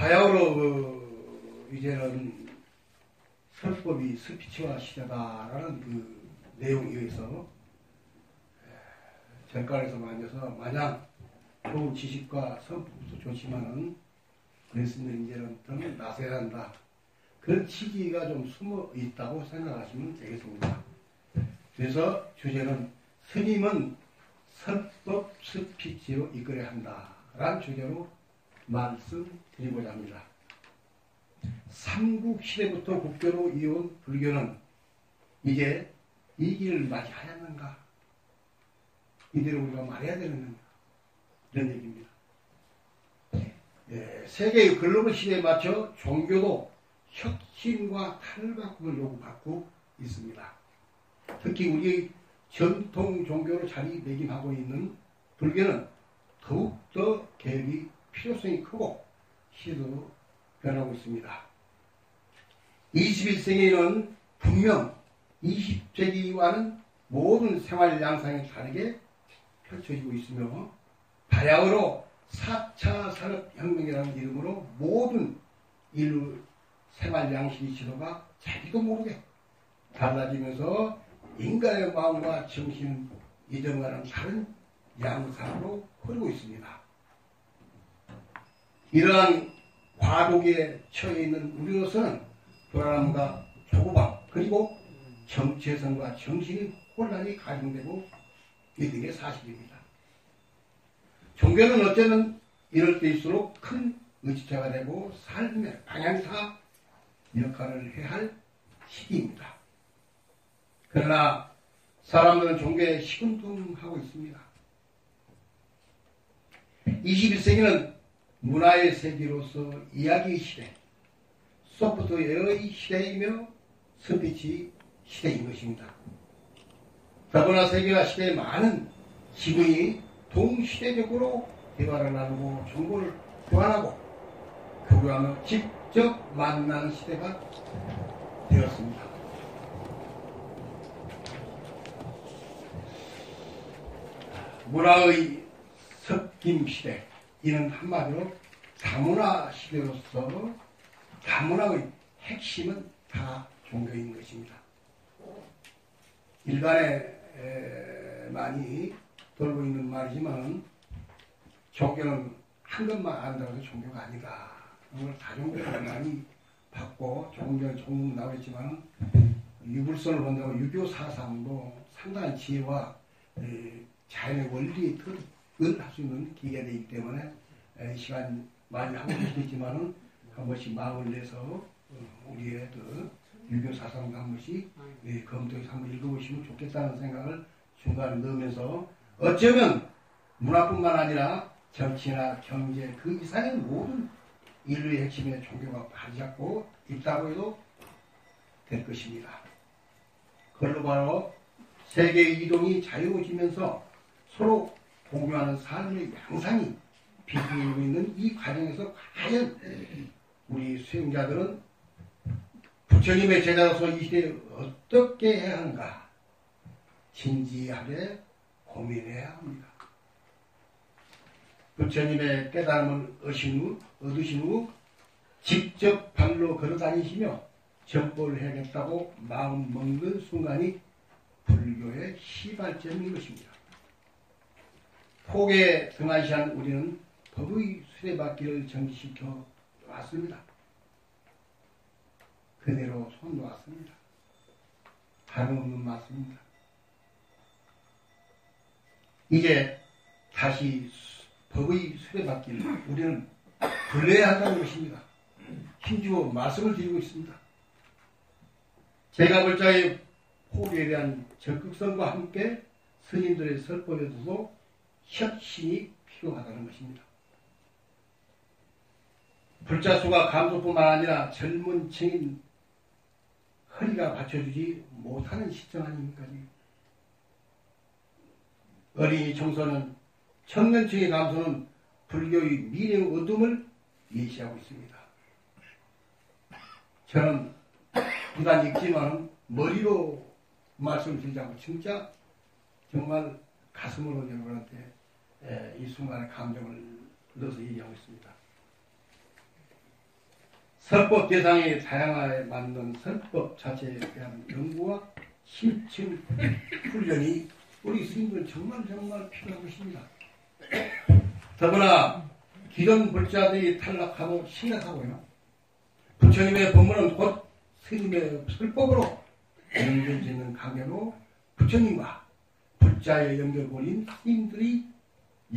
바야흐로 이제는 설법이 스피치화 시대다라는 그 내용에 의해서 절간에서 만져서 마냥 좋은 지식과 성품도 좋지만은 그랬으면 이제는 더 나서야 한다. 그런 취지가 좀 숨어 있다고 생각하시면 되겠습니다. 그래서 주제는 스님은 설법 스피치로 이끌어야 한다라는 주제로 말씀드리고자 합니다. 삼국시대부터 국교로 이어온 불교는 이제 이 길을 맞이하였는가? 이대로 우리가 말해야 되는 이런 얘기입니다. 세계의 글로벌 시대에 맞춰 종교도 혁신과 탈바꿈을 요구받고 있습니다. 특히 우리의 전통 종교로 자리매김하고 있는 불교는 더욱더 개혁이 필요성이 크고 시대도 변하고 있습니다. 21세기에는 분명 20세기와는 모든 생활 양상이 다르게 펼쳐지고 있으며 바야흐로 4차 산업혁명이라는 이름으로 모든 인류 생활 양식의 지도가 자기도 모르게 달라지면서 인간의 마음과 정신은 이전과는 다른 양상으로 흐르고 있습니다. 이러한 과도기에 처해 있는 우리로서는 불안함과 조급함 그리고 정체성과 정신이 혼란이 가중되고 있는 게 사실입니다. 종교는 어쩌면 이럴 때일수록 큰 의지체가 되고 삶의 방향사 역할을 해야 할 시기입니다. 그러나 사람들은 종교에 시큰둥하고 있습니다. 21세기는 문화의 세계로서 이야기 시대, 소프트웨어의 시대이며 스피치 시대인 것입니다. 더구나 세계화 시대의 많은 지구인이 동시대적으로 대화를 나누고 정보를 교환하고 교류하며 직접 만나는 시대가 되었습니다. 문화의 섞임 시대, 이는 한마디로 다문화 시대로서 다문화의 핵심은 다 종교인 것입니다. 일간에 많이 돌고 있는 말이지만 종교는 한 것만 안다고 해서 종교가 아니다. 오늘 다종교를 많이 받고 종교는 조금 나오겠지만 유불선을 본다고 유교 사상도 상당한 지혜와 자연의 원리의 틀을 할 수 있는 기계가 되기 때문에 시간 많이 하고 계시겠지만은 한 번씩 마음을 내서 우리의 그 유교 사상도 한 번씩 검토해서 한번 읽어보시면 좋겠다는 생각을 중간에 넣으면서 어쩌면 문화뿐만 아니라 정치나 경제 그 이상의 모든 인류의 핵심의 종교가 발이 잡고 있다고 해도 될 것입니다. 그걸로 바로 세계의 이동이 자유로워지면서 서로 공유하는 삶의 양상이 비추고 있는 이 과정에서 과연 우리 수행자들은 부처님의 제자로서 이 시대에 어떻게 해야 하는가 진지하게 고민해야 합니다. 부처님의 깨달음을 얻으신 후 직접 발로 걸어다니시며 전보를 해야겠다고 마음 먹는 순간이 불교의 시발점인 것입니다. 폭에 등한시한 우리는 법의 수레바퀴를 정지시켜 왔습니다. 그대로 손 놓았습니다. 다름없는 맞습니다. 이제 다시 법의 수레바퀴를 우리는 굴려야 한다는 것입니다. 힘주어 말씀을 드리고 있습니다. 제가 볼 자의 포기에 대한 적극성과 함께 스님들의 설법에서도 혁신이 필요하다는 것입니다. 불자수가 감소뿐만 아니라 젊은 층인 허리가 받쳐주지 못하는 시점 아닙니까? 어린이 청소년, 청년층의 감소는 불교의 미래의 어둠을 예시하고 있습니다. 저는 비단 읽지만 머리로 말씀드리자고 진짜 정말 가슴으로 여러분한테 이 순간의 감정을 넣어서 얘기하고 있습니다. 설법 대상의 다양화에 맞는 설법 자체에 대한 연구와 심층 훈련이 우리 스님들 정말 필요한 것입니다. 더구나 기존 불자들이 탈락하고 심각하고요. 부처님의 법문은 곧 스님의 설법으로 연결되는 관계로 부처님과 불자의 연결고리인 스님들이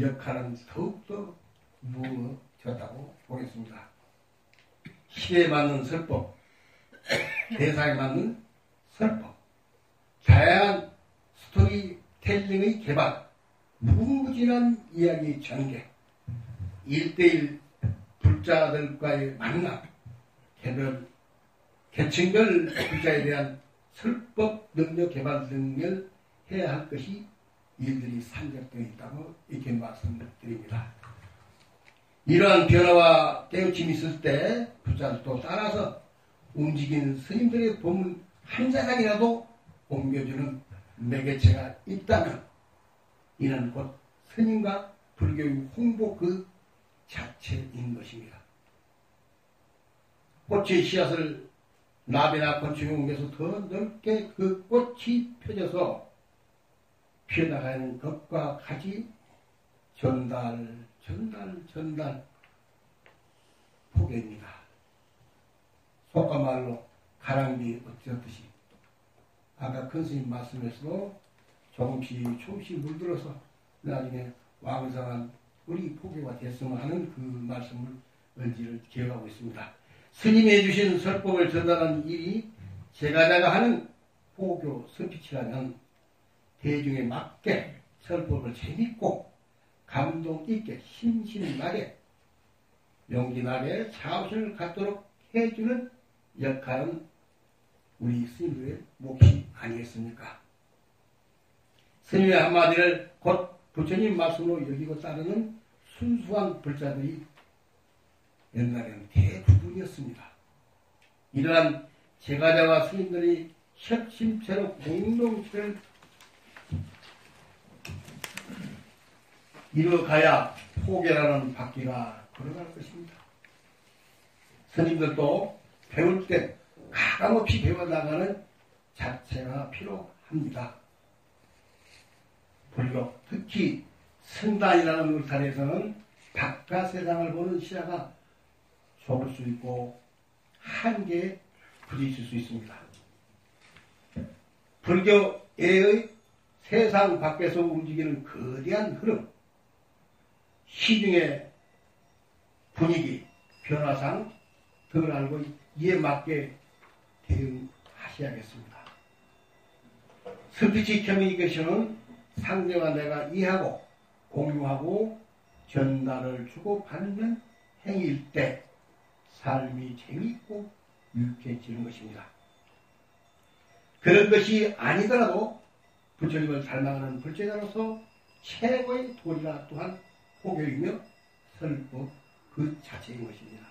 역할은 더욱더 무거워졌다고 보겠습니다. 시대에 맞는 설법, 대상에 맞는 설법, 다양한 스토리텔링의 개발, 무궁무진한 이야기 전개, 1대1 불자들과의 만남, 개별, 계층별 불자에 대한 설법 능력 개발 등을 해야 할 것이 일들이 산적되어 있다고 이렇게 말씀드립니다. 이러한 변화와 깨우침이 있을 때 불자들도 따라서 움직이는 스님들의 법문 한 자락이라도 옮겨주는 매개체가 있다면 이는 곧 스님과 불교의 홍보 그 자체인 것입니다. 꽃의 씨앗을 나비나 곤충에 옮겨서 더 넓게 그 꽃이 펴져서 피어나가는 것과 같이 전달 포개입니다. 속가말로 가랑비 어쩌듯이 아까 큰 스님 말씀에서도 조금씩 물들어서 나중에 왕성한 우리 포교가 됐으면 하는 그 말씀을 언지를 기억하고 있습니다. 스님이 해주신 설법을 전달하는 일이 제가자가 하는 포교 스피치라면 대중에 맞게 설법을 재밌고 감동 있게 심신나게 용기나게 자부심을 갖도록 해주는 역할은 우리 스님들의 몫이 아니겠습니까? 스님의 한마디를 곧 부처님 말씀으로 여기고 따르는 순수한 불자들이 옛날에는 대부분이었습니다. 이러한 제가자와 스님들이 협심체로 공동체를 이뤄가야 포교라는 바퀴가 걸어갈 것입니다. 스님들도 배울 때 가감없이 배워나가는 자체가 필요합니다. 불교, 특히 성단이라는 울타리에서는 바깥 세상을 보는 시야가 좁을 수 있고 한계에 부딪힐 수 있습니다. 불교의 세상 밖에서 움직이는 거대한 흐름, 시중의 분위기, 변화상 등을 알고 이에 맞게 대응하셔야겠습니다. 스피치 커뮤니케이션은 상대와 내가 이해하고 공유하고 전달을 주고받는 행위일 때 삶이 재미있고 유쾌해지는 것입니다. 그런 것이 아니더라도 부처님을 닮아가는 불제자로서 최고의 도리가 또한 포교이며 설법 그 자체인 것입니다.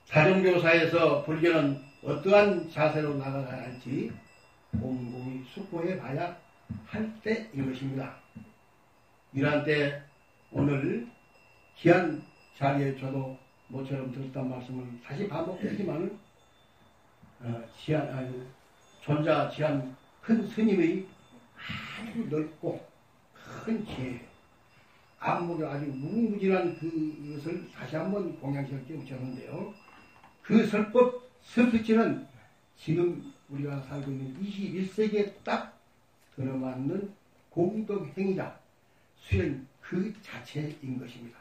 다종교사에서 불교는 어떠한 자세로 나가야 할지 곰곰이 숙고해 봐야 할 때인 것입니다. 이러한 때 오늘 귀한 자리에 저도 모처럼 들었던 말씀을 다시 반복했지만 존자 지한 큰 스님의 아주 넓고 큰 지혜, 안목이 아주 무궁무진한 그것을 다시 한번 공양스럽게 붙였는데요. 그 설법 스피치는 지금 우리가 살고 있는 21세기에 딱 들어맞는 공덕행위자, 수행 그 자체인 것입니다.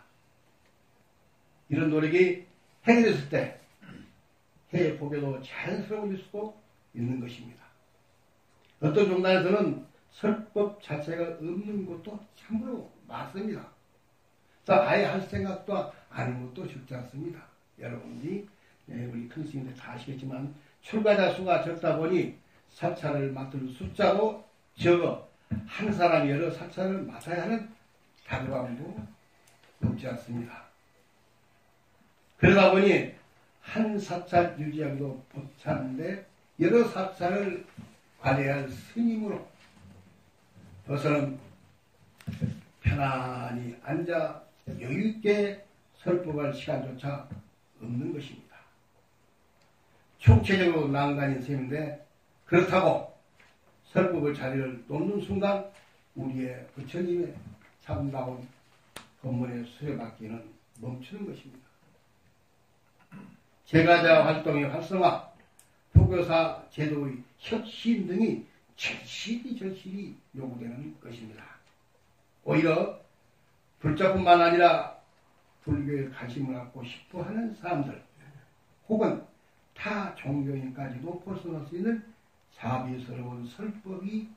이런 노력이 해결됐을 때 해외 포교도 자연스러워질 수도 있는 것입니다. 어떤 종단에서는 설법 자체가 없는 것도 참으로 맞습니다. 아예 할 생각도 아닌 것도 쉽지 않습니다. 여러분이 우리 큰 스님들 다 아시겠지만 출가자 수가 적다 보니 사찰을 맡을 숫자도 적어 한 사람이 여러 사찰을 맡아야 하는 다급함도 없지 않습니다. 그러다 보니 한 사찰 유지하기도 벅찬데 여러 사찰을 관리할 스님으로 벗어는 편안히 앉아 여유있게 설법할 시간조차 없는 것입니다. 총체적으로 난간인 셈인데 그렇다고 설법의 자리를 놓는 순간 우리의 부처님의 참다운 법문의 수레바퀴는 멈추는 것입니다. 제가자 활동의 활성화, 포교사 제도의 혁신 등이 절실히 요구되는 것입니다. 오히려 불자뿐만 아니라 불교에 관심을 갖고 싶어 하는 사람들 혹은 타 종교인까지도 벗어날 수 있는 자비스러운 설법이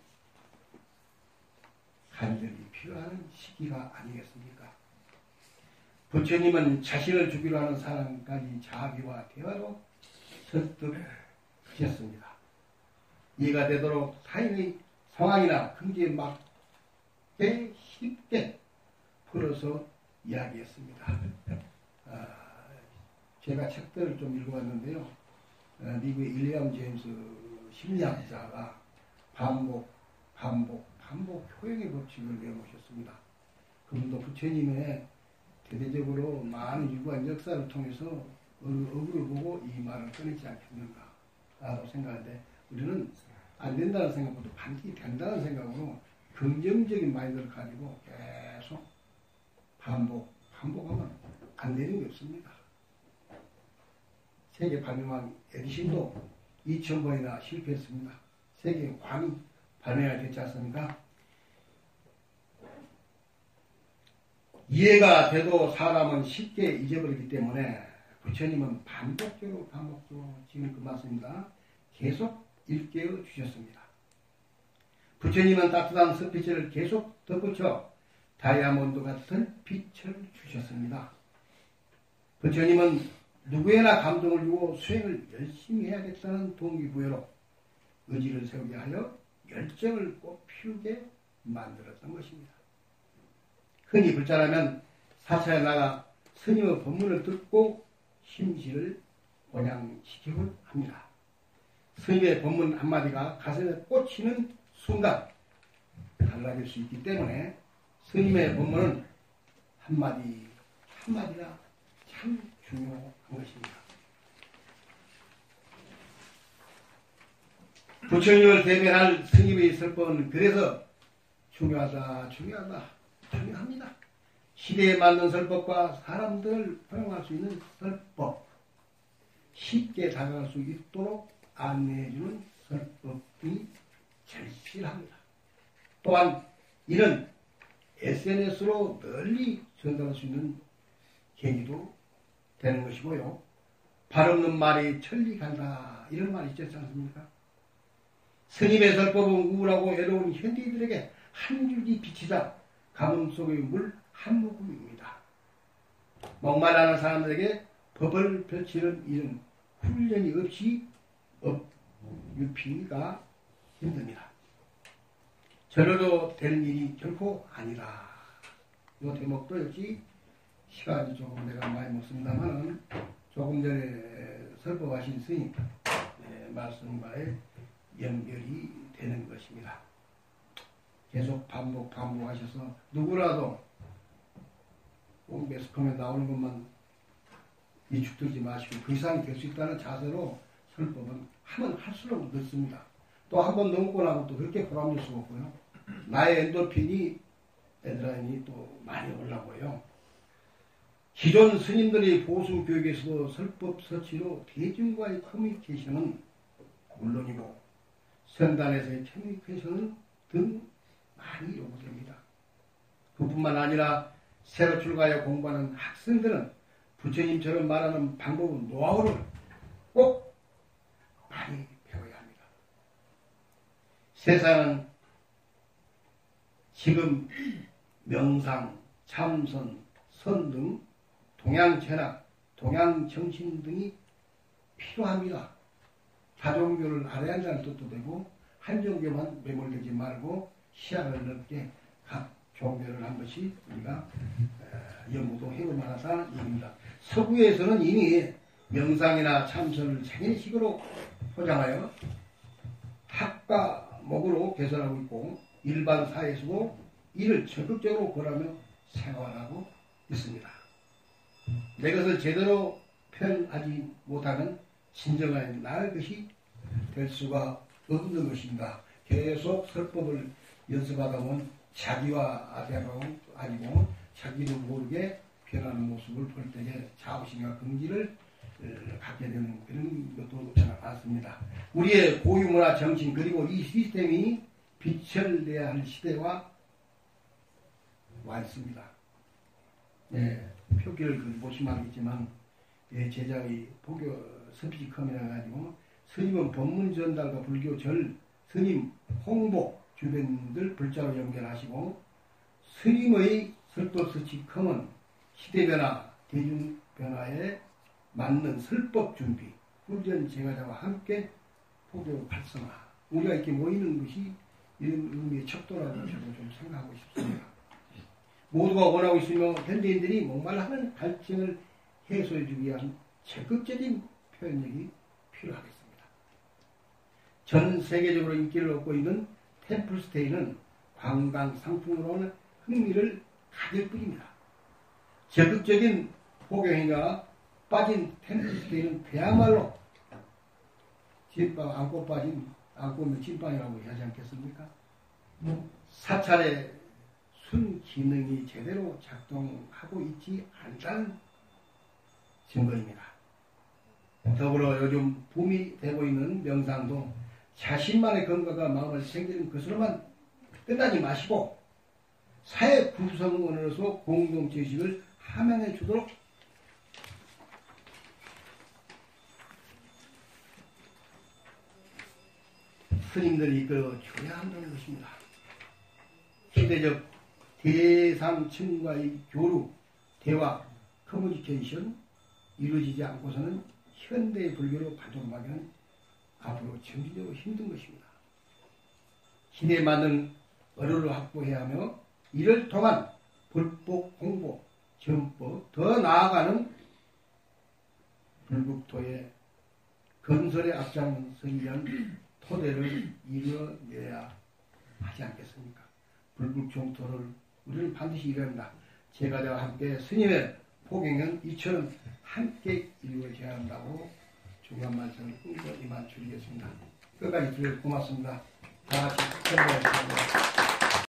간절히 필요한 시기가 아니겠습니까? 부처님은 자신을 죽이려 하는 사람까지 자비와 대화로 설득하셨습니다. 이해가 되도록 타인의 상황이나 금기에 맞게 쉽게 풀어서 이야기했습니다. 제가 책들을 좀 읽어봤는데요. 미국의 일리엄 제임스 심리학자가 반복 효용의 법칙을 내놓으셨습니다. 그분도 부처님의 대대적으로 많은 유구한 역사를 통해서 어구를 보고 이 말을 꺼내지 않겠는가 라고 생각하는데 우리는 안 된다는 생각보다 반드시 된다는 생각으로 긍정적인 마인드를 가지고 계속 반복하면 안 되는 게 없습니다. 세계 발명왕 에디슨도 2000번이나 실패했습니다. 세계 광이 발명이 됐지 않습니까? 이해가 돼도 사람은 쉽게 잊어버리기 때문에 부처님은 반복적으로 지금 그 말씀입니다. 계속 일깨워 주셨습니다. 부처님은 따뜻한 햇빛을 계속 덧붙여 다이아몬드 같은 빛을 주셨습니다. 부처님은 누구에나 감동을 주고 수행을 열심히 해야겠다는 동기부여로 의지를 세우게 하여 열정을 꽃피우게 만들었던 것입니다. 흔히 불자라면 사차에 나가 스님의 법문을 듣고 심시를 원양시키곤 합니다. 스님의 법문 한마디가 가슴에 꽂히는 순간 달라질 수 있기 때문에 스님의 법문은 한마디가 참 중요한 것입니다. 부처님을 대면할 스님의 설법은 그래서 중요합니다. 시대에 맞는 설법과 사람들을 포용할 수 있는 설법, 쉽게 다가갈 수 있도록 안내해주는 설법이 절실합니다. 또한 이는 SNS로 널리 전달할 수 있는 계기도 되는 것이고요. 발 없는 말이 천리 간다 이런 말이 있지 않습니까? 스님의 설법은 우울하고 외로운 현대인들에게 한 줄기 비치자 가뭄 속의 물 한 모금입니다. 목말라하는 사람들에게 법을 펼치는 일은 훈련이 없이 업유피가 힘듭니다. 저려도 될 일이 결코 아니다. 이 대목도 역시 시간이 조금 내가 많이 먹습니다만 조금 전에 설법하신 스님 말씀과의 연결이 되는 것입니다. 계속 반복하셔서 누구라도 꼭 매스컴에 나오는 것만 위축되지 마시고 그 이상이 될 수 있다는 자세로 설법은 하면 할수록 늦습니다. 또 한 번 넘고 나면 또 그렇게 보람일 수가 없고요. 나의 엔도핀이 에드라인이 또 많이 올라고요. 기존 스님들의 보수 교육에서도 설법 서치로 대중과의 커뮤니케이션은 물론이고 선단에서의 커뮤니케이션은 등 많이 요구됩니다. 그뿐만 아니라 새로 출가하여 공부하는 학생들은 부처님처럼 말하는 방법은 노하우를 꼭 많이 배워야 합니다. 세상은 지금 명상, 참선, 선 등 동양철학, 동양정신 등이 필요합니다. 다종교를 알아야 한다는 뜻도 되고 한 종교만 매몰되지 말고 시야를 넓게 각 종교를 한 것이 우리가 연구도 해볼 만하다는 얘기입니다. 서구에서는 이미 명상이나 참선을 장인식으로 포장하여 학과목으로 개설하고 있고 일반 사회에서도 이를 적극적으로 권하며 생활하고 있습니다. 내 것을 제대로 표현하지 못하는 진정한 나의 것이 될 수가 없는 것입니다. 계속 설법을 연습하다 보면 자기와 아니고 자기도 모르게 변하는 모습을 볼 때에 자부심과 긍지를 갖게 되는 그런 것도 저는 많습니다. 우리의 고유문화 정신 그리고 이 시스템이 빛을 내야 할 시대와 와 있습니다. 네, 표기를 보시면 알겠지만 제자의 포교 스피치 컴이라 가지고 스님은 법문 전달과 불교 절 스님 홍보 주변들 불자로 연결하시고 스님의 설법 스피치 컴은 시대 변화 대중 변화에 맞는 설법 준비 훈련 제가자와 함께 포교 활성화 우리가 이렇게 모이는 것이 이런 의미의 척도라고 저도 좀 생각하고 싶습니다. 모두가 원하고 있으며 현대인들이 목말라하는 갈증을 해소해주기 위한 적극적인 표현력이 필요하겠습니다. 전 세계적으로 인기를 얻고 있는 템플스테이는 관광 상품으로는 흥미를 가질 뿐입니다. 적극적인 포교행위가 빠진 템플스테이는 그야말로 찐빵 안고 빠진 안고 찐빵이라고 하지 않겠습니까? 사찰의 순기능이 제대로 작동하고 있지 않다는 증거입니다. 더불어 요즘 붐이 되고 있는 명상도 자신만의 건강과 마음을 챙기는 것으로만 끝나지 마시고 사회 구성원으로서 공동체의식을 함양해 주도록 스님들이 이끌어 줘야 한다는 것입니다. 시대적 대상층과의 교류, 대화, 커뮤니케이션 이루어지지 않고서는 현대의 불교로 발전하기는 앞으로 점진적으로 힘든 것입니다. 시대에 맞는 어류를 확보해야 하며 이를 통한 불법 홍보, 전법, 더 나아가는 불국토의 건설에 앞장서기 위한 토대를 이뤄내야 하지 않겠습니까? 불국종토를 우리는 반드시 이뤄야 합니다. 제가자와 함께 스님의 포경은 이처럼 함께 이루어져야 한다고 중요한 말씀을 끊고 이만 드리겠습니다. 끝까지 들어주셔서 고맙습니다. 다 같이 선물하겠습니다.